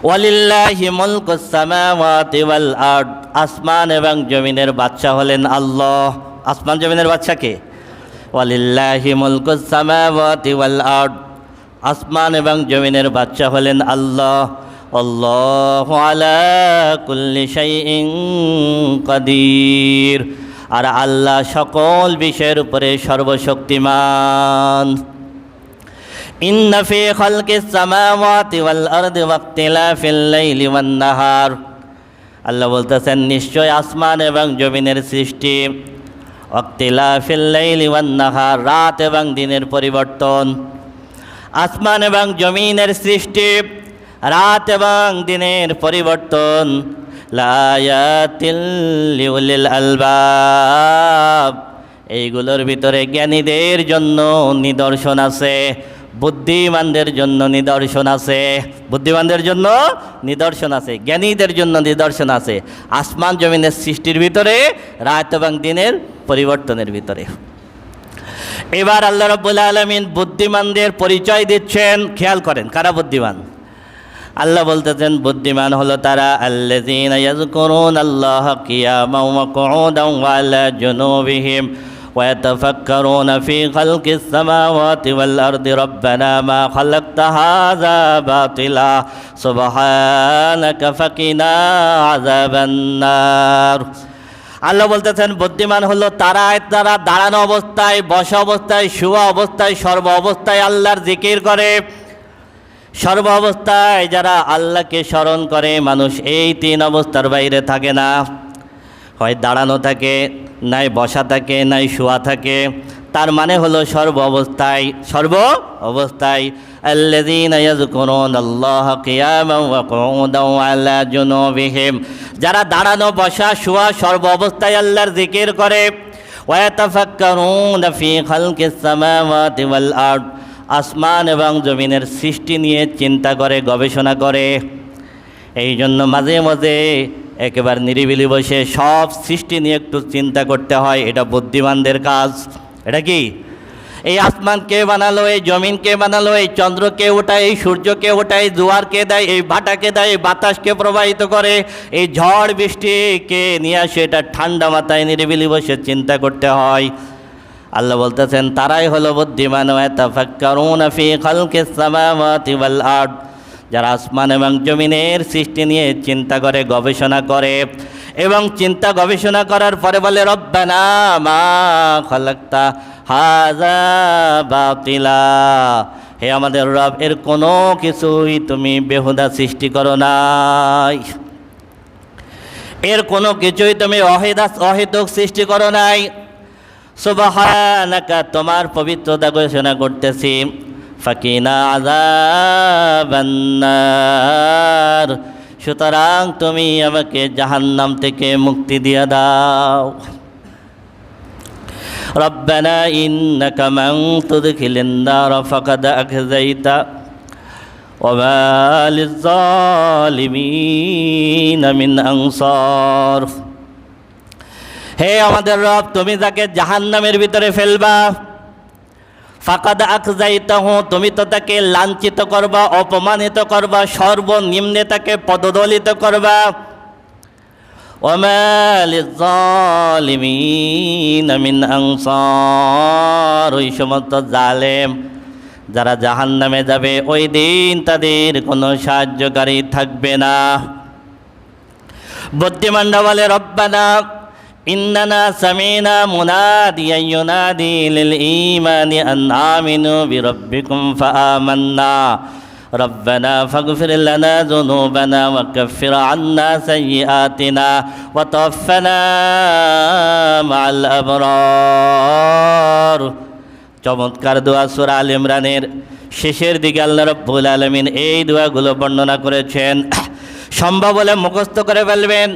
ওয়ালিল্লাহি মুলকুস সামাওয়াতি ওয়াল আরদ, আসমান এবং জমিনের বাদশা হলেন আল্লাহ। আসমান জমিনের বাদশা কে? ওয়ালিল্লাহি মুলকুস সামাওয়াতি ওয়াল আরদ, আসমান এবং জমিনের বাদশা হলেন আল্লাহ। আল্লাহু আলা কুল্লি শাইইন কাদির, আর আল্লাহ সকল বিষয়ের উপরে সর্বশক্তিমান। ইন্না ফি খালকিস সামাওয়াতি ওয়াল আরদি ওয়াক্তিলাফিল লাইলি ওয়ান নাহার, আল্লাহ বলতেছেন নিশ্চয় আসমান এবং জমিনের সৃষ্টি, ওয়াক্তিলাফিল লাইলি ওয়ান নাহার, রাত এবং দিনের পরিবর্তন। আসমান এবং জমিনের সৃষ্টি, রাত এবং দিনের পরিবর্তন, লায়াতিল লিউলিল আলবাব, এইগুলোর ভিতরে জ্ঞানীদের জন্য নিদর্শন আছে, বুদ্ধিমানদের জন্য নিদর্শন আছে। বুদ্ধিমানদের জন্য নিদর্শন আছে, জ্ঞানীদের জন্য নিদর্শন আছে। আসমান জমিনের সৃষ্টির ভিতরে, রাত এবং দিনের পরিবর্তনের ভিতরে। এবার আল্লাহ রাব্বুল আলামিন বুদ্ধিমানদের পরিচয় দিচ্ছেন। খেয়াল করেন কারা বুদ্ধিমান। আল্লাহ বলতেছেন বুদ্ধিমান হলো তারা আল্লাযীনা ইয়াযকুরুনাল্লাহা কিয়ামান ওয়া কুউদান ওয়া আলা জুনুবিহিম ওয়া ইয়াতাফাক্কারুনা ফী খালকিস সামাওয়াতি ওয়াল আরদি রাব্বানা মা খালাকতা হাযা বাতিলা সুবহানাকা ফাকিনা আযাবান নার। আল্লাহ বলতেছেন বুদ্ধিমান হলো তারা দাঁড়ানো অবস্থায়, বসা অবস্থায়, শোয়া অবস্থায়, সর্ব অবস্থায় আল্লাহর জিকির করে। সর্ব অবস্থায় যারা আল্লাহকে স্মরণ করে, মানুষ এই তিন অবস্থার বাইরে থাকে না, হয় দাঁড়ানো থাকে, নাই বসা থাকে, নাই শোয়া থাকে। তার মানে হলো সর্ব অবস্থায়, সর্ব অবস্থায়। আল্লাযীনা ইয়াযকুরুনাল্লাহা কিয়ামান ওয়া কুউদান ওয়া আলা জুনুবিহিম, যারা দাঁড়ানো বসা শোয়া সর্ব অবস্থায় আল্লাহর জিকির করে। ওয়া ইয়াতাফাক্কারুনা ফী খালকিস সামাওয়াতি ওয়াল আরদ, আসমান এবং জমিনের সৃষ্টি নিয়ে চিন্তা করে, গবেষণা করে। এই জন্য মাঝে মাঝে একেবারে নিরিবিলি বসে সব সৃষ্টি নিয়ে একটু চিন্তা করতে হয়, এটা বুদ্ধিমানদের কাজ। এটা কি? এই আসমান কে বানালো, এই জমিন কে বানালো, এই চন্দ্রকে ওঠায়, এই সূর্যকে ওঠায়, এই জোয়ারকে দেয়, এই ভাটাকে দেয়, এই বাতাসকে প্রবাহিত করে, এই ঝড় বৃষ্টিকে নিয়ে আসে, এটা ঠান্ডা মাথায় নিরিবিলি বসে চিন্তা করতে হয়। আল্লাহ বলতেছেন তারাই হলো বুদ্ধিমান। ওয়া তাফাক্কারুনা ফী খালকিস সামাওয়াতি ওয়াল আরদ, যারা আসমান এবং জমিনের সৃষ্টি নিয়ে চিন্তা করে, গবেষণা করে, এবং চিন্তা গবেষণা করার পরে বলে রব্বানা মা খালাকতা হাযা বাতিলা, হে আমাদের রব, এর কোনো কিছুই তুমি বেহুদা সৃষ্টি করো নাই, এর কোনো কিছুই তুমি অহেতুক সৃষ্টি করো নাই। সুবহানাকা, তোমার পবিত্রতা ঘোষণা করতেছি। ফাকিনা আযাবান নার, সুতরাং তুমি আমাকে জাহান্নাম থেকে মুক্তি দিয়ে দাও। রব্বানা ইন্নাকা মান তুদখিলিন নার ফাকাদ আখযাইতা ওয়া মা লিয-যালিমিনা মিন আনসার, হে আমাদের রব, তুমি যাকে জাহান্নামের ভিতরে ফেলবা, ফাকাদ আখযাইতাহু, তুমি তো তাকে লাঞ্ছিত করবা, অপমানিত করবা, সর্বনিম্নে তাকে পদদলিত করবা। ওয়া মা লিয-যালিমিনা মিন আনসার, ওই সমস্ত জালেম যারা জাহান্নামে যাবে ওই দিন তাদের কোনো সাহায্যকারী থাকবে না। বুদ্ধিমানরা বলে রব্বানা ইন্নানা সামিনা মুনাদিয়ান ইউনাদি লিল ঈমানি আন আমিনু বিরাব্বিকুম ফাআমান্না রব্বানা ফাগফির লানা যুনুবানা ওয়া কাফির আন্না সাইয়্যাতিনা ওয়া তাওফানা মা'আল আবরার। চমৎকার দোয়া সূরা আল ইমরানের শেষের দিকে আল্লাহ রাব্বুল আলামিন এই দোয়াগুলো বর্ণনা করেছেন। সম্ভব হলে মুখস্থ করে ফেলবেন।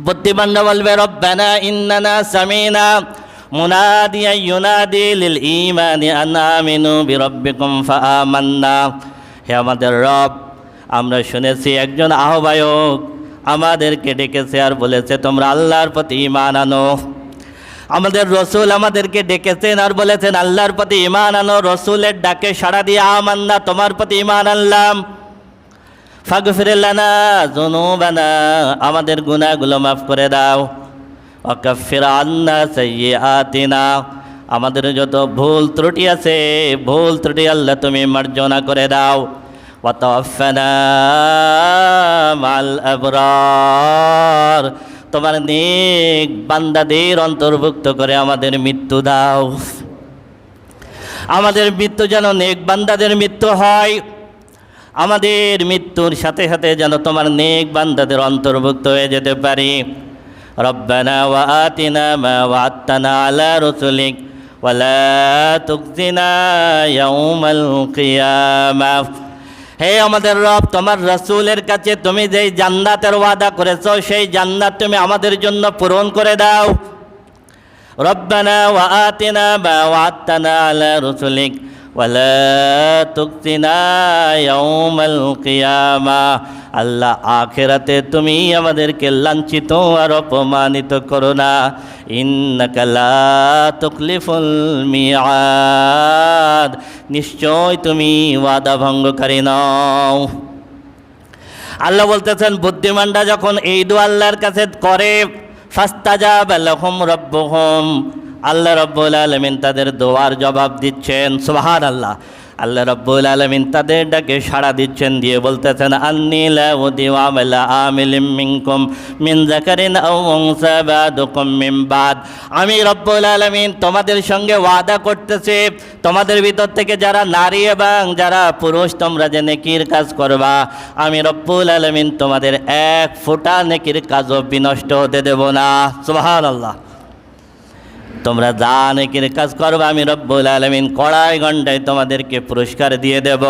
বুদ্ধিমানরা বলবে রব্বানা ইন্নানা সামিনা মুনাদিয়ান ইউনাদি লিল ঈমানি আন আমিনু বিরাব্বিকুম ফাআমান্না, হে আমাদের রব, আমরা শুনেছি একজন আহ্বায়ক আমাদেরকে ডেকেছে আর বলেছে তোমরা আল্লাহর প্রতি ঈমান আনো। আমাদের রসুল আমাদেরকে ডেকেছেন আর বলেছেন আল্লাহর প্রতি ঈমান আনো। রসুলের ডাকে সাড়া দিয়ে আমান্না, তোমার প্রতি ঈমান আনলাম। ফাগফির লানা যুনুবানা, আমাদের গুনাহগুলো মাফ করে দাও। ওয়া কাফির আন্না সাইয়্যাতিনা, আমাদের যত ভুল ত্রুটি আছে ভুল ত্রুটি আল্লাহ তুমি মার্জনা করে দাও। ওয়া তাওয়াফানা মাল আবরার, তোমার নেক বান্দাদের অন্তর্ভুক্ত করে আমাদের মৃত্যু দাও। আমাদের মৃত্যু যেন নেক বান্দাদের মৃত্যু হয়, আমাদের মৃত্যুর সাথে সাথে যেন তোমার নেক বান্দাদের অন্তর্ভুক্ত হয়ে যেতে পারি। রব্বানা ওয়া আতিনা মা ওয়া'আদতানা আলা রুসুলিক ওয়া লা তুখজিনা ইয়াউমাল কিয়ামাহ। হে আমাদের রব, তোমার রাসূলের কাছে তুমি যেই জান্নাতের ওয়াদা করেছো সেই জান্নাত তুমি আমাদের জন্য পূরণ করে দাও। রব্বানা ওয়া আতিনা মা ওয়া'আদতানা আলা রুসুলিক ওয়া লা তুখজিনা ইয়াউমাল কিয়ামাহ। আল্লাহ, আখিরাতে তুমি আমাদেরকে লাঞ্ছিত আর অপমানিত করো না। ইন্নাকা লা তুখলিফুল মিআদ, নিশ্চয় তুমি ওয়াদা ভঙ্গকারী নও। আল্লাহ বলতেছেন, বুদ্ধিমানরা যখন এই দোয়া আল্লাহর কাছে করে, ফাস্তাজাবা লাহুম রাব্বুহুম, আল্লাহ রাব্বুল আলামিন তাদের দোয়ার জবাব দিচ্ছেন। সুবহানাল্লাহ। আল্লাহ রাব্বুল আলামিন তাদের ডাকে সাড়া দিচ্ছেন, দিয়ে বলতেছেন, আন্নী লা উযিউ আমালা আমিলিম মিনকুম মিন যাকারিন আও উনসা বা'দুকুম মিন বা'দ। আমি রাব্বুল আলামিন তোমাদের সঙ্গে ওয়াদা করতেছি, তোমাদের ভিতর থেকে যারা নারী এবং যারা পুরুষ তোমরা যে নেকির কাজ করবা, আমি রাব্বুল আলামিন তোমাদের এক ফোঁটা নেকির কাজও বিনষ্ট হতে দেব না। সুবহানাল্লাহ। তোমরা যা নেকির কাজ করবে আমি রব্বুল আলামিন কড়াই গণ্ডায় তোমাদেরকে পুরস্কার দিয়ে দেব।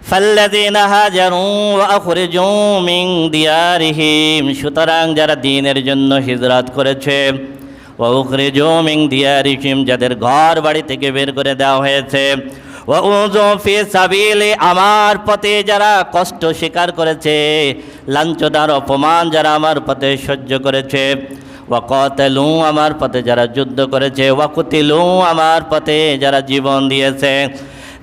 ফাল্লাযীনা হাজারু ওয়া আখরাজু মিন দিয়ারিহিম, সুতরাং যারা দ্বীনের জন্য হিজরত করেছে, ওয়া আখরাজু মিন দিয়ারিহিম, যাদের ঘর বাড়ি থেকে বের করে দেওয়া হয়েছে, ওয়া উযু ফি সাবিলি, আমার পথে যারা কষ্ট স্বীকার করেছে, লাঞ্ছনার অপমান যারা আমার পথে সহ্য করেছে, ওয়াকাতালু, আমার পথে যারা যুদ্ধ করেছে, ওয়াকুতিলু, আমার পথে যারা জীবন দিয়েছে,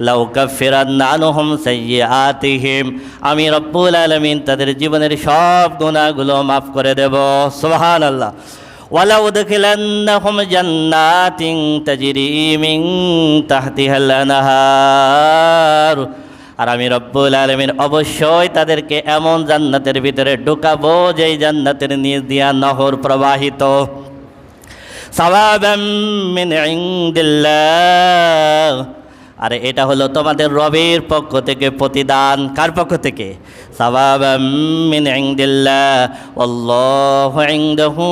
লাউকাফিরান্না আনহুম সাইয়্যাতিহিম, আমি রব্বুল আলামিন তাদের জীবনের সব গুনাহগুলো মাফ করে দেব। সুবহানাল্লাহ। ওয়ালাউদখিলান্নাহুম জান্নাতিন তাজরি মিন তাহতিহাল আনহার, আর আমি রব্বুল আলামিন অবশ্যই তাদেরকে এমন জান্নাতের ভিতরে ঢুকাবো যেই জান্নাতের নিচ দিয়া নহর প্রবাহিত। সাওয়াবাম মিন ইনদিল্লাহ, আর এটা হলো তোমাদের রবের পক্ষ থেকে প্রতিদান। কার পক্ষ থেকে? সাওয়াবাম মিন ইনদিল্লাহ ওয়াল্লাহু ইনদাহু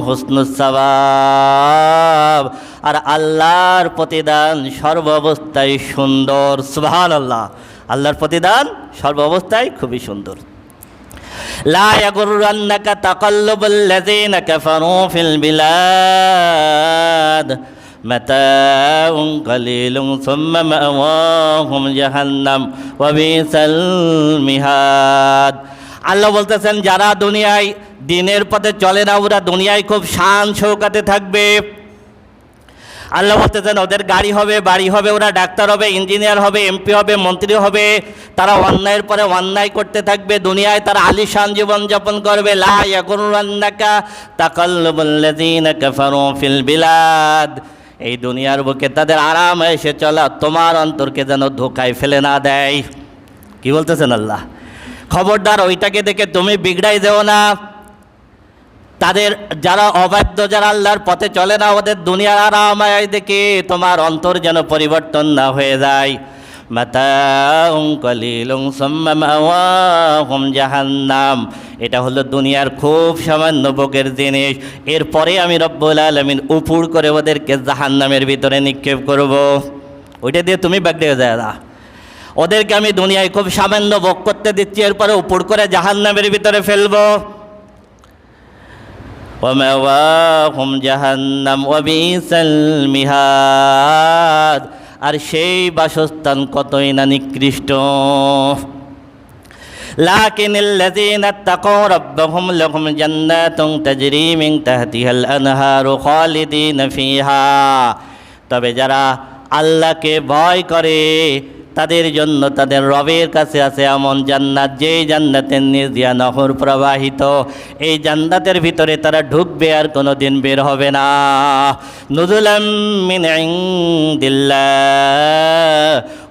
হুসনুস সাওয়াব, আর আল্লাহর প্রতিদান সর্বাবস্থায় সুন্দর। সুবহানাল্লাহ। আল্লাহর প্রতিদান সর্বাবস্থায় খুবই সুন্দর। লা ইয়াগুররান্নাকা তাকাল্লুবাল লাযীনা কাফারু ফিল বিলাদ মাতাউন কালিলুন সুম্মা মাওয়াহুম জাহান্নাম ওয়া বিসাল মিহাদ। আল্লাহ বলতেছেন, যারা দুনিয়ায় দ্বীনের পথে চলে না ওরা দুনিয়ায় খুব শান শৌকাতে থাকবে। আল্লাহ বলতেছেন, ওদের গাড়ি হবে, বাড়ি হবে, ওরা ডাক্তার হবে, ইঞ্জিনিয়ার হবে, এমপি হবে, মন্ত্রী হবে, তারা অন্যায়ের পরে অন্যায় করতে থাকবে, দুনিয়ায় তারা আলিশান জীবনযাপন করবে। লা ইয়াগুররান্নাকা তাকাল্লুবাল লাযীনা কাফারু ফিল বিলাদ, এই দুনিয়ার বুকে তাদের আরাম এসে চলা তোমার অন্তরকে যেন ধোকায় ফেলে না দেয়। কি বলতেছেন আল্লাহ? খবরদার ওইটাকে দেখে তুমি বিগড়াই যেও না। তাদের যারা অবাধ্য, যারা আল্লাহর পথে চলে না, ওদের দুনিয়ার আরামায় দেখে তোমার অন্তর যেন পরিবর্তন না হয়ে যায়। মাতাউন কালিলুন সুম্মা মাওয়াহুম জাহান্নাম, এটা হলো দুনিয়ার খুব সামান্য ভোগের জিনিস, এরপরে আমি রব্বুল আলামিন উপুড় করে ওদেরকে জাহান্নামের ভিতরে নিক্ষেপ করব। ওইটা দিয়ে তুমি বাগড়ে যায় না। ওদেরকে আমি দুনিয়ায় খুব সামান্য ভোগ করতে দিচ্ছি, এরপরে উপুড় করে জাহান্নামের ভিতরে ফেলবো। ওয়ামাওয়াহুম জাহান্নাম ওয়া বিসাল মিহাদ, আর সেই বাসস্থান কতই না নিকৃষ্ট। লাকিনাল্লাযীনা তাকাউ রাব্বাহুম লাহুম জান্নাতুন তাজরি মিন তাহতিহাল আনহারু খালিদিনা ফিহা, তবে যারা আল্লাহকে ভয় করে তাদের জন্য তাদের রবের কাছে আছে এমন জান্নাত, যেই জান্নাতের নিচ দিয়া নহর প্রবাহিত। এই জান্নাতের ভিতরে তারা ঢুকবে আর কোনো দিন বের হবে না। নুজুলাম মিন ইনদিল্লাহ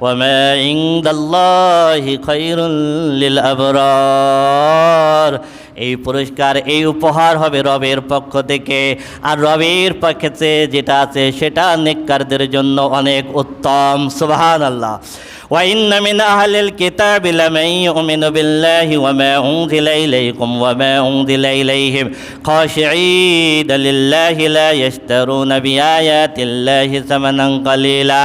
ওয়া মা ইনদাল্লাহি খায়রুল লিল আবরার। এই পুরস্কার, এই উপহার হবে রবের পক্ষ থেকে, আর রবের পক্ষে যেটা আছে সেটা নেককারদের জন্য অনেক উত্তম। সুবহানাল্লাহ। ওয়া ইন্না মিন আহলিল কিতাবি লামান ইউমিনু বিল্লাহি ওয়া মা উনজিলা ইলাইকুম ওয়া মা উনজিলা ইলাইহিম খাশিঈনা লিল্লাহি লা ইয়াশতারুনা বিআয়াতিল্লাহি সামানান কালীলা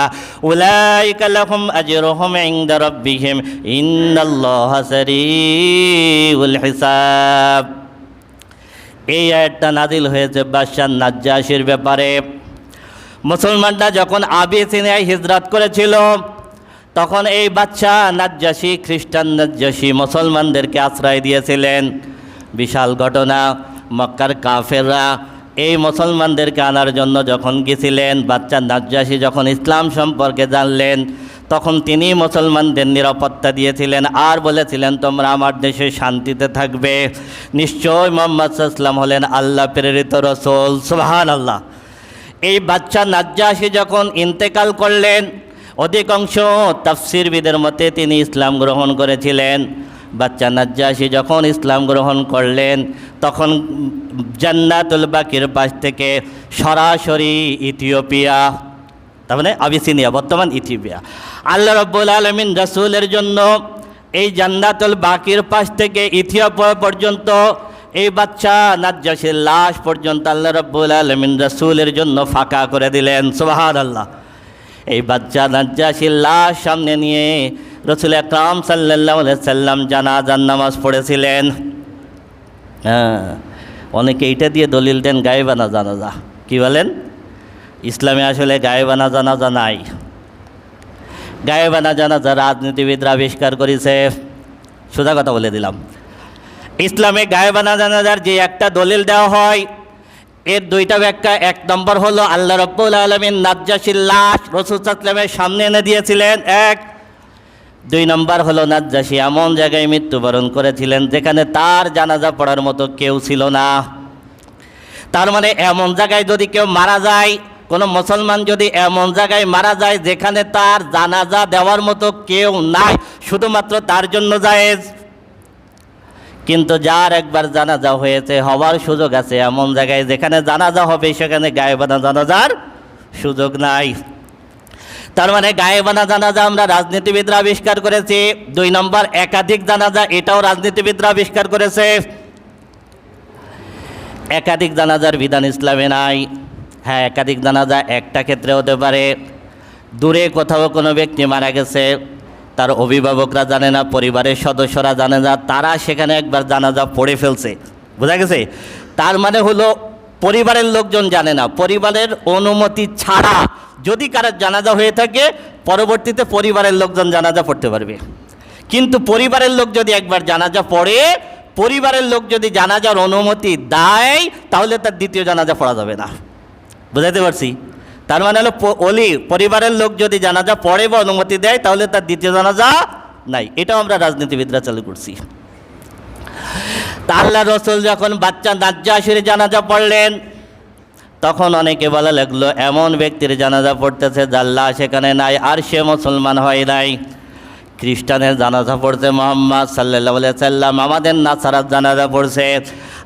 উলাইকা লাহুম আজরুহুম ইনদা রাব্বিহিম ইন্নাল্লাহা সারিউল হিসাব। এই আয়াতটা নাজিল হয়েছে বাদশাহ নাজ্জাশীর ব্যাপারে। মুসলমানরা যখন আবিসিনিয়ায় হিজরত করেছিল, তখন এই বাদশাহ নাজ্জাশী, খ্রিস্টান নাজ্জাশী মুসলমানদেরকে আশ্রয় দিয়েছিলেন। বিশাল ঘটনা। মক্কার কাফেররা এই মুসলমানদেরকে আনার জন্য যখন গেছিলেন, বাদশাহ নাজ্জাশী যখন ইসলাম সম্পর্কে জানলেন, তখন তিনি মুসলমানদের নিরাপত্তা দিয়েছিলেন আর বলেছিলেন, তোমরা আমার দেশে শান্তিতে থাকবে। নিশ্চয় মুহাম্মদ সাল্লাল্লাহু আলাইহি ওয়াসাল্লাম হলেন আল্লাহ প্রেরিত রাসূল। সুবহানাল্লাহ। এই বাদশাহ নাজ্জাশী যখন ইন্তেকাল করলেন, অধিকাংশ তাফসীরবিদের মতে তিনি ইসলাম গ্রহণ করেছিলেন। বাদশাহ নাজ্জাশী যখন ইসলাম গ্রহণ করলেন, তখন জান্নাতুল বাকির পাশ থেকে সরাসরি ইথিওপিয়া, তার মানে আবিসিনিয়া, বর্তমান ইথিওপিয়া, আল্লাহ রাব্বুল আলামিন রাসূলের জন্য এই জান্নাতুল বাকির পাশ থেকে ইথিওপিয়া পর্যন্ত এই বাদশাহ নাজ্জাশীর লাশ পর্যন্ত আল্লাহ রাব্বুল আলামিন রাসূলের জন্য ফাঁকা করে দিলেন। সুবহানাল্লাহ। এই বাদশাহ নাজ্জাশীর লাশ সামনে নিয়ে রাসূল আকরাম সাল্লাল্লাহু আলাইহি সাল্লাম জানাজার নামাজ পড়েছিলেন। অনেকে এইটা দিয়ে দলিল দেন গায়েবানা জানাজা। কি বলেন? ইসলামে আসলে গায়েবানা জানাজা নাই। গায়েবানা জানাজা রাজনীতিবিদরা আবিষ্কার করেছে। সোজা কথা বলে দিলাম। ইসলামে গায়েবানা জানাজার যে একটা দলিল দেওয়া হয়, এর দুইটা ব্যাখ্যা। এক নম্বর হলো আল্লাহ রাব্বুল আলামিন নাজ্জাশীর লাশ রাসূল সাল্লাল্লাহু আলাইহি ওয়াসাল্লামের সামনে এনে দিয়েছিলেন, এক। দুই নম্বর হলো নাজ্জাশী এমন জায়গায় মৃত্যুবরণ করেছিলেন যেখানে তার জানাজা পড়ার মতো কেউ ছিল না। তার মানে এমন জায়গায় যদি কেউ মারা যায়, কোনো মুসলমান যদি এমন জায়গায় মারা যায় যেখানে তার জানাজা দেওয়ার মতো কেউ নাই, শুধুমাত্র তার জন্য জায়েজ। কিন্তু যার একবার জানাজা হয়েছে, হওয়ার সুযোগ আছে, এমন জায়গায় যেখানে জানাজা হবে সেখানে গায়েবানা জানাজার সুযোগ নাই। তার মানে গায়েবানা জানাজা আমরা রাজনীতিবিদরা আবিষ্কার করেছি। দুই নম্বর একাধিক জানাজা, এটাও রাজনীতিবিদরা আবিষ্কার করেছে। একাধিক জানাজার বিধান ইসলামে নাই। হ্যাঁ, একাধিক জানাজা একটা ক্ষেত্রে হতে পারে। দূরে কোথাও কোনো ব্যক্তি মারা গেছে, তার অভিভাবকরা জানে না, পরিবারের সদস্যরা জানে না, তারা সেখানে একবার জানাজা পড়ে ফেলছে। বোঝা গেছে? তার মানে হলো পরিবারের লোকজন জানে না, পরিবারের অনুমতি ছাড়া যদি কারোর জানাজা হয়ে থাকে, পরবর্তীতে পরিবারের লোকজন জানাজা পড়তে পারবে। কিন্তু পরিবারের লোক যদি একবার জানাজা পড়ে, পরিবারের লোক যদি জানাজার অনুমতি দেয়, তাহলে তার দ্বিতীয় জানাজা পড়া যাবে না। বুঝাতে পারছি? তার মানে হলো পরিবারের লোক যদি জানাজা পড়ে বা অনুমতি দেয়, তাহলে তার দ্বিতীয় জানাজা নাই। এটাও আমরা রাজনীতিবিদরা চালু করছি। তা আল্লাহ রাসূল যখন বাদশাহ নাজ্জাশীর জানাজা পড়লেন, তখন অনেকে বলা লাগলো, এমন ব্যক্তির জানাজা পড়তেছে যার লাশ সেখানে নাই, আর সে মুসলমান হয় নাই। খ্রিস্টানের জানাজা পড়ছে মুহাম্মদ সাল্লাল্লাহু আলাইহি সাল্লাম, আমাদের নাসারার জানাজা পড়ছে।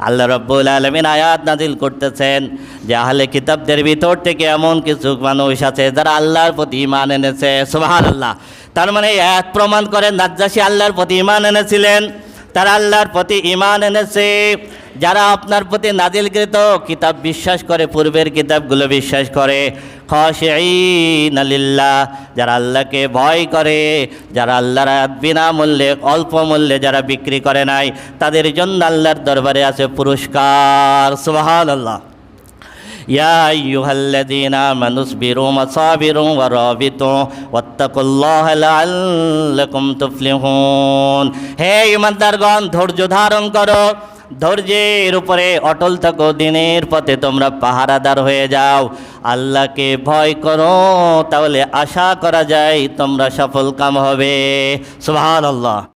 আল্লাহ রাব্বুল আলামিন আয়াত নাজিল করতেছেন যে আহলে কিতাবদের ভিতর থেকে এমন কিছু মানুষ আছে যারা আল্লাহর প্রতি ঈমান এনেছে। সুবহানাল্লাহ। তার মানে আয়াত প্রমাণ করে নাজ্জাশী আল্লাহর প্রতি ঈমান এনেছিলেন। তারা আল্লাহর প্রতি ঈমান এনেছে। যারা আপনার প্রতি নাজিলকৃত কিতাব বিশ্বাস করে, পূর্বের কিতাবগুলো বিশ্বাস করে, খাশিঈনা লিল্লাহ, যারা আল্লাহকে ভয় করে, যারা আল্লাহর আয়াত বিনামূল্যে, অল্প মূল্যে যারা বিক্রি করে নাই, তাদের জন্য আল্লাহর দরবারে আছে পুরস্কার। সুবহানাল্লাহ। ইয়া আইয়ুহাল্লাযীনা আমানু ইসবিরু ওয়াসাবিরু ওয়ারাবিতু ওয়াত্তাকুল্লাহা লাআল্লাকুম তুফলিহুন। হে ঈমানদারগণ, ধৈর্য ধারণ করো, ধৈর্যের উপরে অটল থাকো, দিনের পথে তোমরা পাহারাদার হয়ে যাও। আল্লাহকে ভয় করো, তাহলে আশা করা যায় তোমরা সফল কাম হবে। সুবহানাল্লাহ।